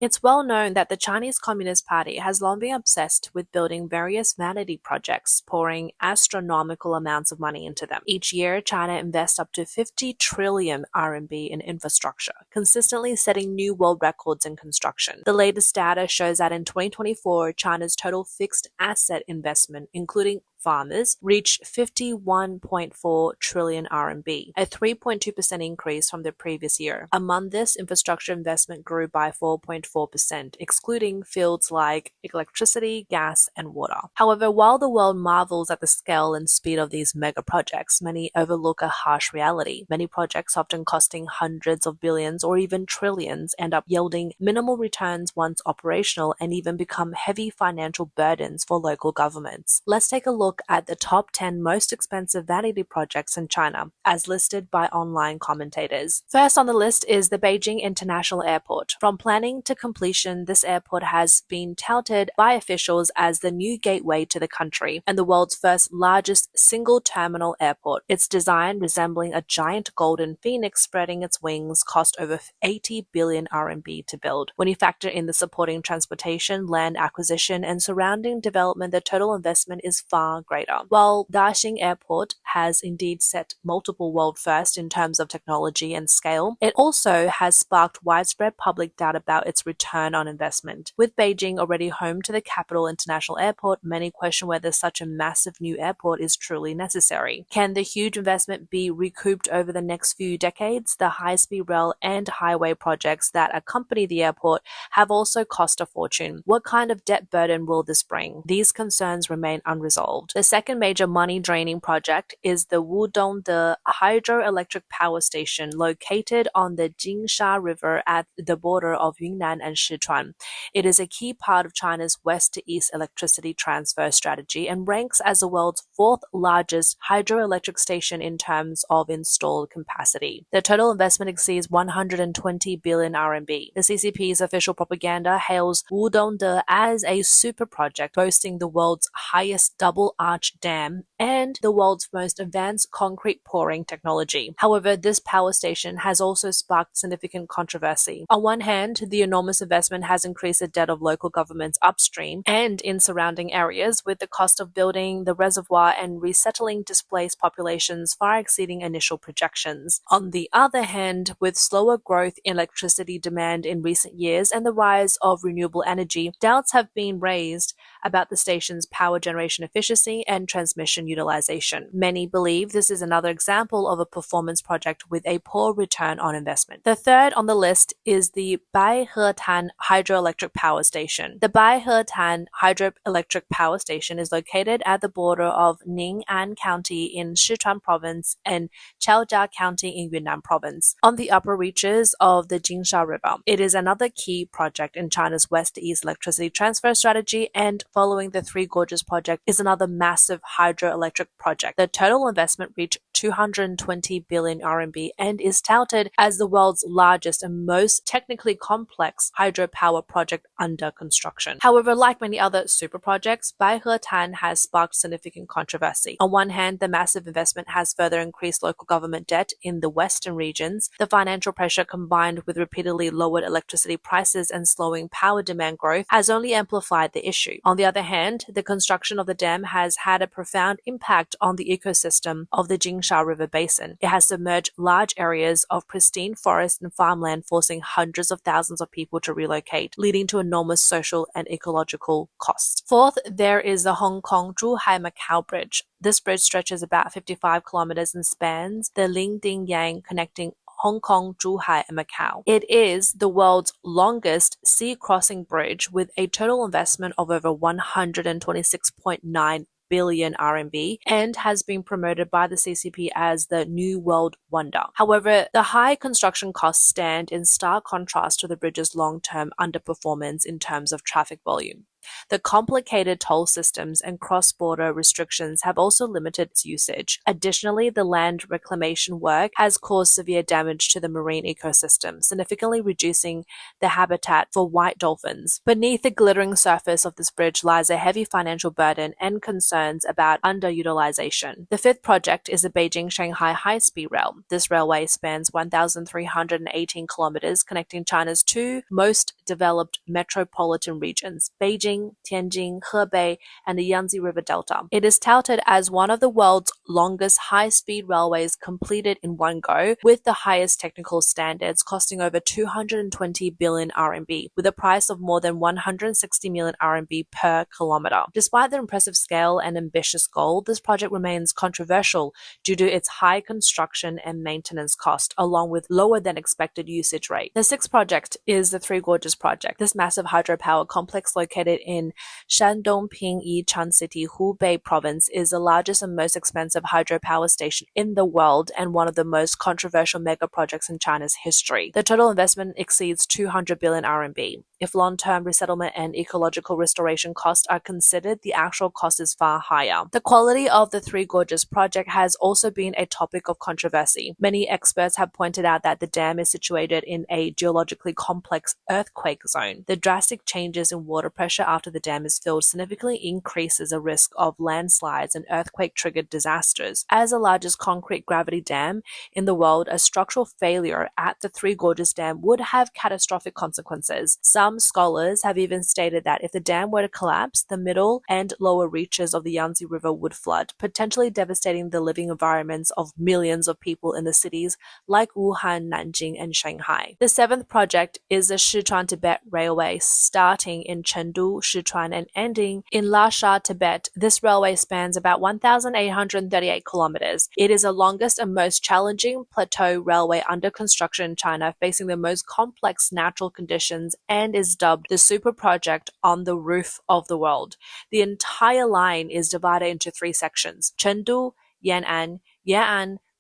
It's well known that the Chinese Communist Party has long been obsessed with building various vanity projects, pouring astronomical amounts of money into them. Each year, China invests up to 50 trillion RMB in infrastructure, consistently setting new world records in construction. The latest data shows that in 2024, China's total fixed asset investment, including farmers, reached 51.4 trillion RMB, a 3.2% increase from the previous year. Among this, infrastructure investment grew by 4.4%, excluding fields like electricity, gas, and water. However, while the world marvels at the scale and speed of these mega projects, many overlook a harsh reality. Many projects, often costing hundreds of billions or even trillions, end up yielding minimal returns once operational and even become heavy financial burdens for local governments. Let's take a look at the top 10 most expensive vanity projects in China, as listed by online commentators. First on the list is the Beijing International Airport. From planning to completion, this airport has been touted by officials as the new gateway to the country and the world's first largest single-terminal airport. Its design, resembling a giant golden phoenix spreading its wings, cost over 80 billion RMB to build. When you factor in the supporting transportation, land acquisition, and surrounding development, the total investment is far greater. While Daxing Airport has indeed set multiple world firsts in terms of technology and scale, it also has sparked widespread public doubt about its return on investment. With Beijing already home to the capital international airport, many question whether such a massive new airport is truly necessary. Can the huge investment be recouped over the next few decades? The high-speed rail and highway projects that accompany the airport have also cost a fortune. What kind of debt burden will this bring? These concerns remain unresolved. The second major money-draining project is the Wulong Dam hydroelectric power station located on the Jingsha River at the border of Yunnan and Shutan. It is a key part of China's west-to-east electricity transfer strategy and ranks as the world's fourth largest hydroelectric station in terms of installed capacity. The total investment exceeds 120 billion RMB. The CCP's official propaganda hails Wulong Dam as a super project boasting the world's highest double-arch dam and the world's most advanced concrete pouring technology. However, this power station has also sparked significant controversy. On one hand, the enormous investment has increased the debt of local governments upstream and in surrounding areas, with the cost of building the reservoir and resettling displaced populations far exceeding initial projections. On the other hand, with slower growth in electricity demand in recent years and the rise of renewable energy, doubts have been raised about the station's power generation efficiency and transmission utilization. Many believe this is another example of a performance project with a poor return on investment. The third on the list is the Baihetan hydroelectric power station. The Baihetan hydroelectric power station is located at the border of Ning'an County in Sichuan Province and Chaojia County in Yunnan Province, on the upper reaches of the Jingsha River. It is another key project in China's west-to-east electricity transfer strategy, and following the Three Gorges project is another massive hydroelectric project. The total investment reached 220 billion RMB and is touted as the world's largest and most technically complex hydropower project under construction. However, like many other super projects, Baihetan has sparked significant controversy. On one hand, the massive investment has further increased local government debt in the western regions. The financial pressure, combined with repeatedly lowered electricity prices and slowing power demand growth, has only amplified the issue. On the other hand, the construction of the dam has had a profound impact on the ecosystem of the Jingsha River Basin. It has submerged large areas of pristine forest and farmland, forcing hundreds of thousands of people to relocate, leading to enormous social and ecological costs. Fourth, there is the Hong Kong Juhai Macau Bridge. This bridge stretches about 55 kilometers and spans the Lingding-Yang, connecting Hong Kong, Juhai, and Macau. It is the world's longest sea-crossing bridge with a total investment of over 126.9 billion RMB and has been promoted by the CCP as the New World Wonder. However, the high construction costs stand in stark contrast to the bridge's long-term underperformance in terms of traffic volume. The complicated toll systems and cross-border restrictions have also limited its usage. Additionally, the land reclamation work has caused severe damage to the marine ecosystem, significantly reducing the habitat for white dolphins. Beneath the glittering surface of this bridge lies a heavy financial burden and concerns about underutilization. The fifth project is the Beijing-Shanghai High-Speed Rail. This railway spans 1,318 kilometers, connecting China's two most developed metropolitan regions, Beijing, Tianjin, Hebei, and the Yangtze River Delta. It is touted as one of the world's longest high-speed railways completed in one go, with the highest technical standards, costing over 220 billion RMB, with a price of more than 160 million RMB per kilometer. Despite the impressive scale and ambitious goal, this project remains controversial due to its high construction and maintenance cost, along with lower than expected usage rate. The sixth project is the Three Gorges project. This massive hydropower complex located in Shandong Pingyichan City, Hubei province, is the largest and most expensive hydropower station in the world and one of the most controversial mega projects in China's history. The total investment exceeds 200 billion RMB. If long-term resettlement and ecological restoration costs are considered, the actual cost is far higher. The quality of the Three Gorges project has also been a topic of controversy. Many experts have pointed out that the dam is situated in a geologically complex earthquake zone. The drastic changes in water pressure after the dam is filled significantly increases the risk of landslides and earthquake-triggered disasters. As the largest concrete gravity dam in the world, a structural failure at the Three Gorges Dam would have catastrophic consequences. Some scholars have even stated that if the dam were to collapse, the middle and lower reaches of the Yangtze River would flood, potentially devastating the living environments of millions of people in the cities like Wuhan, Nanjing, and Shanghai. The seventh project is the Shutan-Tibet Railway, starting in Chengdu, Sichuan, and ending in Lhasa, Tibet. This railway spans about 1,838 kilometers. It is the longest and most challenging plateau railway under construction in China, facing the most complex natural conditions, and is dubbed the super project on the roof of the world. The entire line is divided into three sections: Chengdu, Yan'an,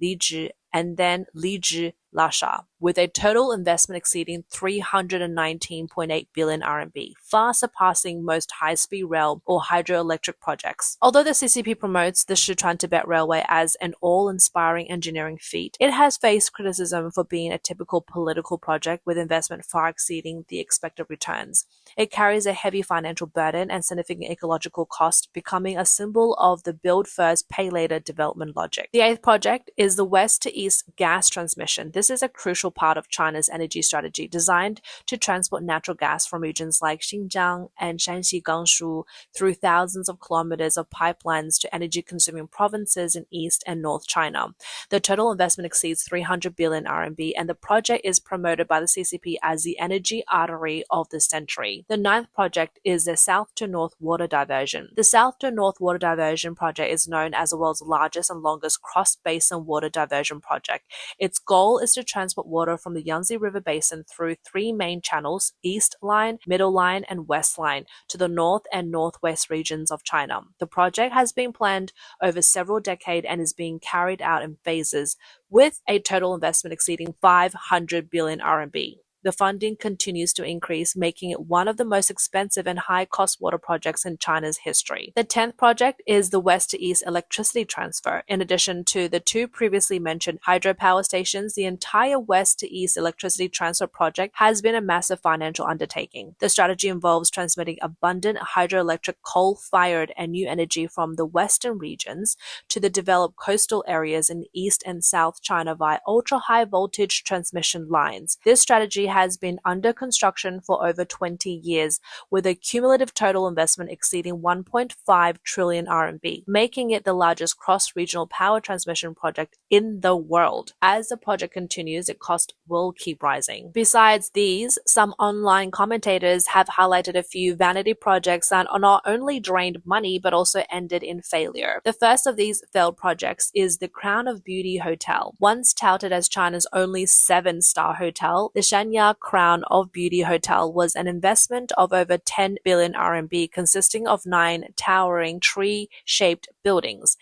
Lizhi, and then Lizhi, Lhasa, with a total investment exceeding 319.8 billion RMB, far surpassing most high-speed rail or hydroelectric projects. Although the CCP promotes the Sichuan-Tibet Railway as an awe-inspiring engineering feat, it has faced criticism for being a typical political project with investment far exceeding the expected returns. It carries a heavy financial burden and significant ecological cost, becoming a symbol of the build first, pay later development logic. The eighth project is the west to east gas transmission. This is a crucial part of China's energy strategy, designed to transport natural gas from regions like Xinjiang and Shanxi Gangshu through thousands of kilometers of pipelines to energy-consuming provinces in East and North China. The total investment exceeds 300 billion RMB, and the project is promoted by the CCP as the energy artery of the century. The ninth project is the South to North Water Diversion. The South to North Water Diversion project is known as the world's largest and longest cross-basin water diversion project. Its goal is to transport water from the Yangtze River Basin through three main channels: East Line, Middle Line, and West Line, to the north and northwest regions of China. The project has been planned over several decades and is being carried out in phases, with a total investment exceeding 500 billion RMB. The funding continues to increase, making it one of the most expensive and high-cost water projects in China's history. The 10th project is the west-to-east electricity transfer. In addition to the two previously mentioned hydropower stations, the entire west-to-east electricity transfer project has been a massive financial undertaking. The strategy involves transmitting abundant hydroelectric coal-fired and new energy from the western regions to the developed coastal areas in East and South China via ultra-high voltage transmission lines. This strategy has been under construction for over 20 years, with a cumulative total investment exceeding 1.5 trillion RMB, making it the largest cross-regional power transmission project in the world. As the project continues, its cost will keep rising. Besides these, some online commentators have highlighted a few vanity projects that not only drained money but also ended in failure. The first of these failed projects is the Crown of Beauty Hotel. Once touted as China's only 7-star hotel, the Shanghai Crown of Beauty Hotel was an investment of over 10 billion RMB, consisting of 9 towering tree-shaped buildings.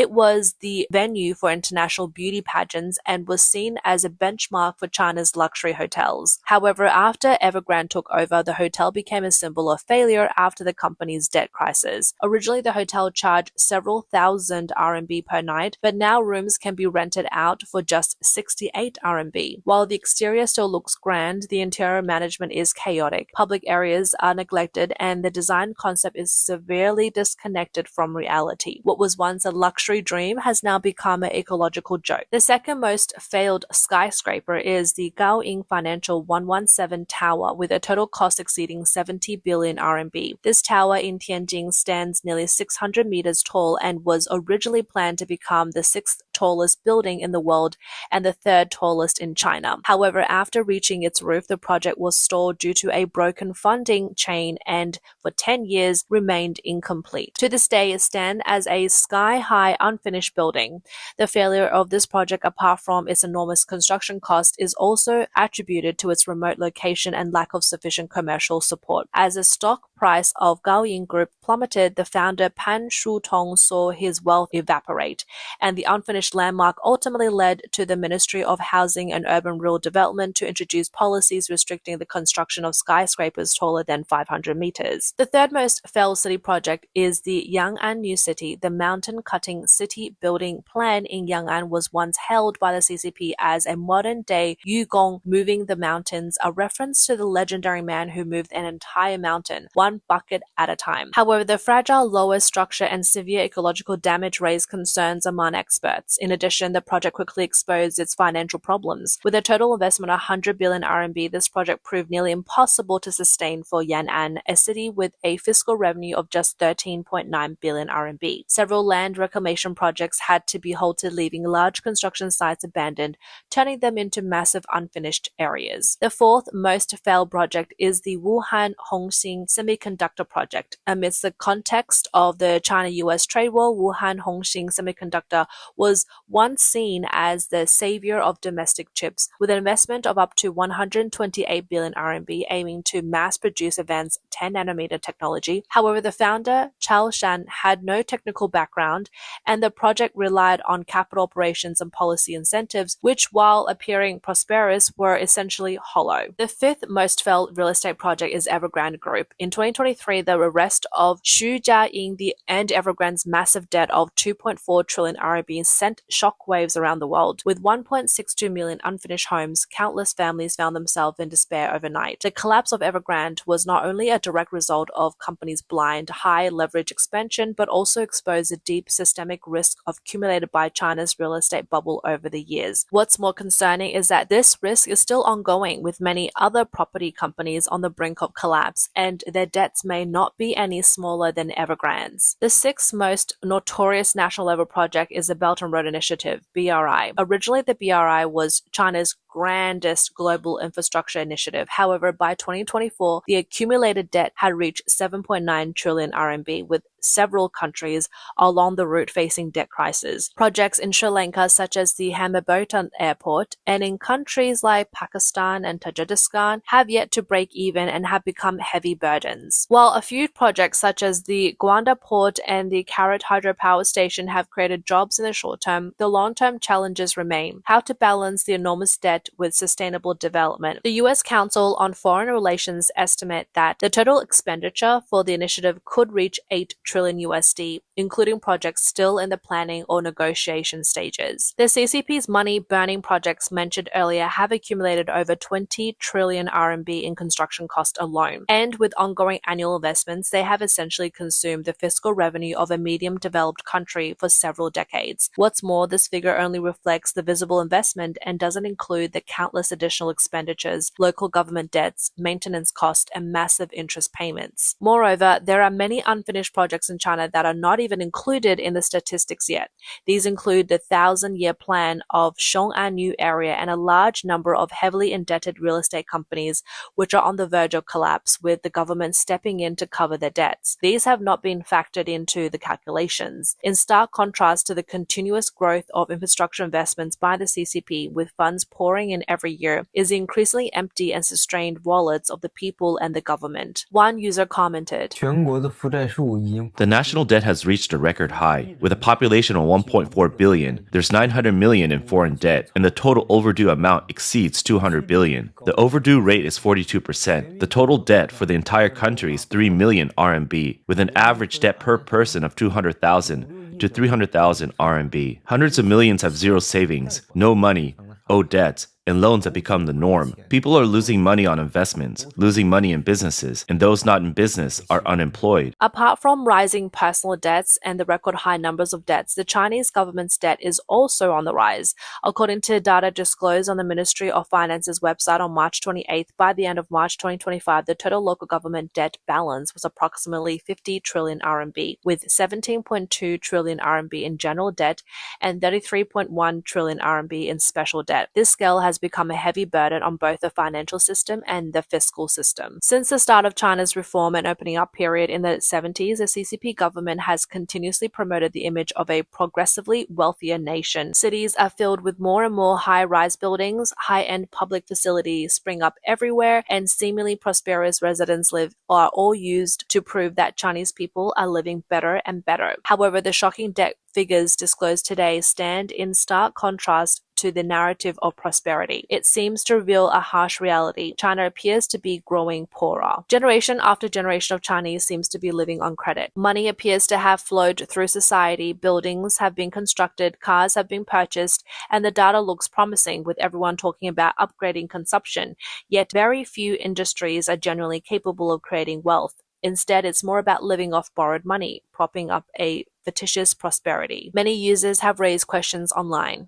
It was the venue for international beauty pageants and was seen as a benchmark for China's luxury hotels. However, after Evergrande took over, the hotel became a symbol of failure after the company's debt crisis. Originally, the hotel charged several thousand RMB per night, but now rooms can be rented out for just 68 RMB. While the exterior still looks grand, the interior management is chaotic. Public areas are neglected, and the design concept is severely disconnected from reality. What was once a luxury dream has now become an ecological joke. The second most failed skyscraper is the Gaoing Financial 117 Tower, with a total cost exceeding 70 billion RMB. This tower in Tianjin stands nearly 600 meters tall and was originally planned to become the sixth tallest building in the world and the third tallest in China. However, after reaching its roof, the project was stalled due to a broken funding chain and for 10 years remained incomplete. To this day, it stands as a sky-high unfinished building. The failure of this project, apart from its enormous construction cost, is also attributed to its remote location and lack of sufficient commercial support. As the stock price of Yangan Group plummeted, the founder Pan Shutan saw his wealth evaporate, and the unfinished landmark ultimately led to the Ministry of Housing and Urban Rural Development to introduce policies restricting the construction of skyscrapers taller than 500 meters. The third most failed city project is the Yangan New City. The mountain-cutting city building plan in Yangan was once held by the CCP as a modern-day Yugong, moving the mountains, a reference to the legendary man who moved an entire mountain, one bucket at a time. However, the fragile lower structure and severe ecological damage raised concerns among experts. In addition, the project quickly exposed its financial problems. With a total investment of 100 billion RMB, this project proved nearly impossible to sustain for Yan'an, a city with a fiscal revenue of just 13.9 billion RMB. Several land reclamation projects had to be halted, leaving large construction sites abandoned, turning them into massive unfinished areas. The fourth most failed project is the Wuhan Hongning Semiconductor project. Amidst the context of the China-US trade war, Wuhan Hongning Semiconductor was once seen as the savior of domestic chips, with an investment of up to 128 billion RMB aiming to mass-produce advanced 10-nanometer technology. However, the founder, Chao Shan, had no technical background, and the project relied on capital operations and policy incentives, which, while appearing prosperous, were essentially hollow. The fifth most failed real estate project is Everrand Group. In 2023, the arrest of Xu Jiaying and Evergrande's massive debt of 2.4 trillion RMB sent shockwaves around the world. With 1.62 million unfinished homes, countless families found themselves in despair overnight. The collapse of Evergrande was not only a direct result of companies' blind, high-leverage expansion, but also exposed the deep systemic risk accumulated by China's real estate bubble over the years. What's more concerning is that this risk is still ongoing, with many other property companies on the brink of collapse, and their debts may not be any smaller than Evergrande's. The sixth most notorious national-level project is the Belt and Road Initiative, BRI. Originally, the BRI was China's grandest global infrastructure initiative. However, by 2024, the accumulated debt had reached 7.9 trillion RMB, with several countries along the route facing debt crises. Projects in Sri Lanka, such as the Hambantota Airport, and in countries like Pakistan and Tajikistan, have yet to break even and have become heavy burdens. While a few projects such as the Gwanda Port and the Karat Hydropower Station have created jobs in the short term, the long-term challenges remain. How to balance the enormous debt with sustainable development. The U.S. Council on Foreign Relations estimate that the total expenditure for the initiative could reach 8 trillion USD, including projects still in the planning or negotiation stages. The CCP's money-burning projects mentioned earlier have accumulated over 20 trillion RMB in construction cost alone, and with ongoing annual investments, they have essentially consumed the fiscal revenue of a medium-developed country for several decades. What's more, this figure only reflects the visible investment and doesn't include the countless additional expenditures, local government debts, maintenance costs, and massive interest payments. Moreover, there are many unfinished projects in China that are not even included in the statistics yet. These include the 1,000-year plan of Yangan New area and a large number of heavily indebted real estate companies which are on the verge of collapse, with the government stepping in to cover their debts. These have not been factored into the calculations. In stark contrast to the continuous growth of infrastructure investments by the CCP, with funds pouring in every year, is the increasingly empty and strained wallets of the people and the government. One user commented, 全国的负债数已经 The national debt has reached a record high. With a population of 1.4 billion, there's 900 million in foreign debt, and the total overdue amount exceeds 200 billion. The overdue rate is 42%. The total debt for the entire country is 3 million RMB, with an average debt per person of 200,000 to 300,000 RMB. Hundreds of millions have zero savings, no money, owe debts, and loans have become the norm. People are losing money on investments, losing money in businesses, and those not in business are unemployed. Apart from rising personal debts and the record high numbers of debts, the Chinese government's debt is also on the rise. According to data disclosed on the Ministry of Finance's website on March 28th, by the end of March 2025, the total local government debt balance was approximately 50 trillion RMB, with 17.2 trillion RMB in general debt and 33.1 trillion RMB in special debt. This scale has become a heavy burden on both the financial system and the fiscal system. Since the start of China's reform and opening up period in the 70s, the CCP government has continuously promoted the image of a progressively wealthier nation. Cities are filled with more and more high-rise buildings, high-end public facilities spring up everywhere, and seemingly prosperous residents are all used to prove that Chinese people are living better and better. However, the shocking debt figures disclosed today stand in stark contrast to the narrative of prosperity. It seems to reveal a harsh reality. China appears to be growing poorer. Generation after generation of Chinese seems to be living on credit. Money appears to have flowed through society, buildings have been constructed, cars have been purchased, and the data looks promising with everyone talking about upgrading consumption. Yet very few industries are genuinely capable of creating wealth. Instead, it's more about living off borrowed money, propping up a fictitious prosperity. Many users have raised questions online.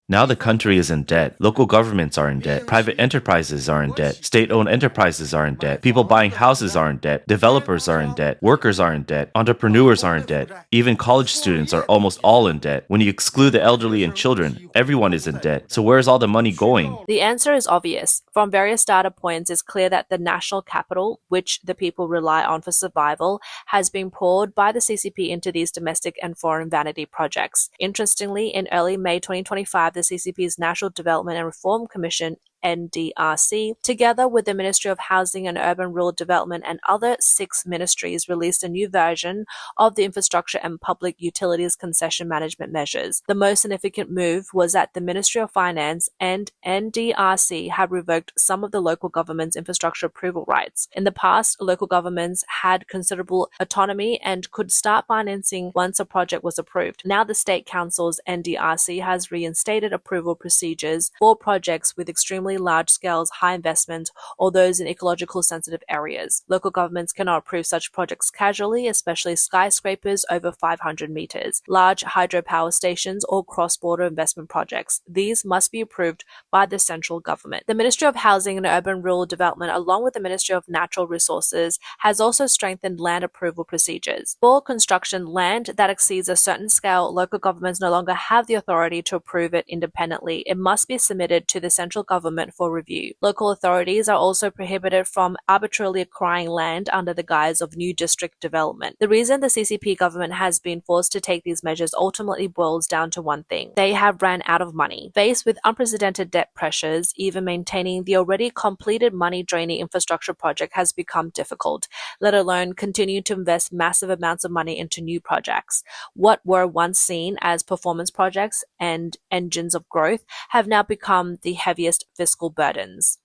Now the country is in debt. Local governments are in debt. Private enterprises are in debt. State-owned enterprises are in debt. People buying houses are in debt. Developers are in debt. Workers are in debt. Entrepreneurs are in debt. Even college students are almost all in debt. When you exclude the elderly and children, everyone is in debt. So where's all the money going? The answer is obvious. From various data points, it's clear that the national capital, which the people rely on for survival, has been poured by the CCP into these domestic and foreign vanity projects. Interestingly, in early May 2025, the CCP's National Development and Reform Commission NDRC, together with the Ministry of Housing and Urban Rural Development and other 6 ministries, released a new version of the Infrastructure and Public Utilities Concession Management Measures. The most significant move was that the Ministry of Finance and NDRC had revoked some of the local government's infrastructure approval rights. In the past, local governments had considerable autonomy and could start financing once a project was approved. Now the State Council's NDRC has reinstated approval procedures for projects with extremely large-scale, high investment, or those in ecological sensitive areas. Local governments cannot approve such projects casually, especially skyscrapers over 500 meters, large hydropower stations, or cross-border investment projects. These must be approved by the central government. The Ministry of Housing and Urban Rural Development, along with the Ministry of Natural Resources, has also strengthened land approval procedures. For construction land that exceeds a certain scale, local governments no longer have the authority to approve it independently. It must be submitted to the central government for review. Local authorities are also prohibited from arbitrarily acquiring land under the guise of new district development. The reason the CCP government has been forced to take these measures ultimately boils down to one thing: they have ran out of money. Faced with unprecedented debt pressures, even maintaining the already completed money-draining infrastructure project has become difficult, let alone continue to invest massive amounts of money into new projects. What were once seen as performance projects and engines of growth have now become the heaviest fiscal burdens.